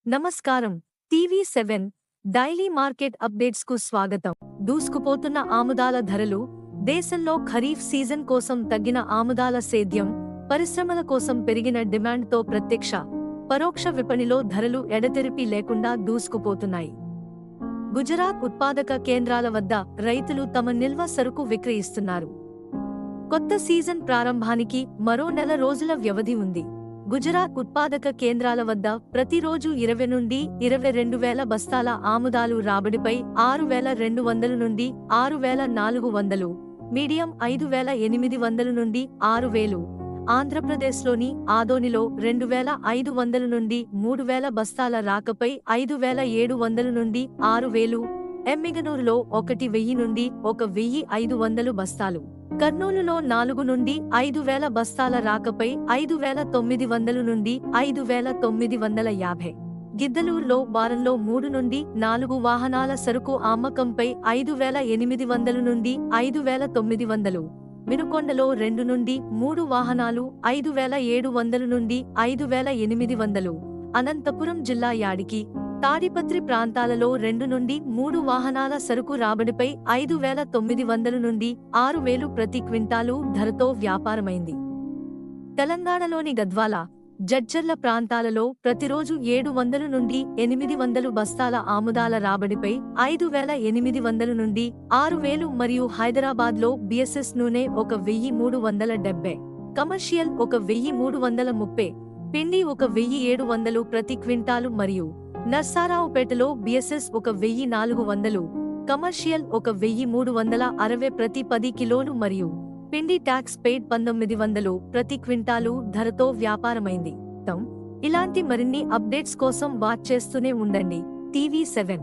నమస్కారం. టీవీ7 daily market updates కు స్వాగతం. దూసుకుపోతున్న ఆముదాల ధరలు, దేశంలో ఖరీఫ్ సీజన్ కోసం తగ్గిన ఆముదాల సేద్యం, పరిశ్రమల కోసం పెరిగిన డిమాండ్తో ప్రత్యక్ష, పరోక్ష విపణిలో ధరలు ఎడతెరిపి లేకుండా దూసుకుపోతున్నాయి. గుజరాత్ ఉత్పాదక కేంద్రాల వద్ద రైతులు తమ నిల్వ సరుకు విక్రయిస్తున్నారు. కొత్త సీజన్ ప్రారంభానికి మరో నెల రోజుల వ్యవధి ఉంది. గుజరాత్ ఉత్పాదక కేంద్రాల వద్ద ప్రతిరోజు 20 నుండి 22,000 బస్తాల ఆముదాలు రాబడిపై 6,200 నుండి 6,400, మీడియం 5,800 నుండి 6,000, ఆంధ్రప్రదేశ్లోని ఆదోనిలో 2,500 నుండి 3,000 బస్తాల రాకపై 5,700 నుండి 6,000, ఎమ్మిగనూరులో 1,000 నుండి 1,500 బస్తాలు, కర్నూలులో 4 నుండి 5,000 బస్తాల రాకపై 5,900 నుండి 5,950, గిద్దలూరులో వారంలో 3 నుండి 4 వాహనాల సరుకు అమ్మకంపై 5,800 నుండి 5,900, వినుకొండలో 2 నుండి 3 వాహనాలు 5,700 నుండి 5,800, అనంతపురం జిల్లా యాడికి, తాడిపత్రి ప్రాంతాలలో 2 నుండి 3 వాహనాల సరుకు రాబడిపై 5,900 నుండి 6,000 ప్రతి క్వింటాలు ధరతో వ్యాపారమైంది. తెలంగాణలోని గద్వాల, జడ్చర్ల ప్రాంతాలలో ప్రతిరోజు 700 నుండి 800 బస్తాల ఆముదాల రాబడిపై 5,800 నుండి 6,000 మరియు హైదరాబాద్లో బిఎస్ఎస్ నూనె 1,370, కమర్షియల్ 1,330, పిండి 1,700 ప్రతి క్వింటాలు మరియు నర్సారావుపేటలో బిఎస్ఎస్ 1,400, కమర్షియల్ 1,360 ప్రతి 10 కిలోలు మరియు పిండి ట్యాక్స్ పెయిడ్ 1,900 ప్రతి క్వింటాలు ధరతో వ్యాపారమైంది. ఇలాంటి మరిన్ని అప్డేట్స్ కోసం వాచ్ చేస్తూనే ఉండండి టీవీ7.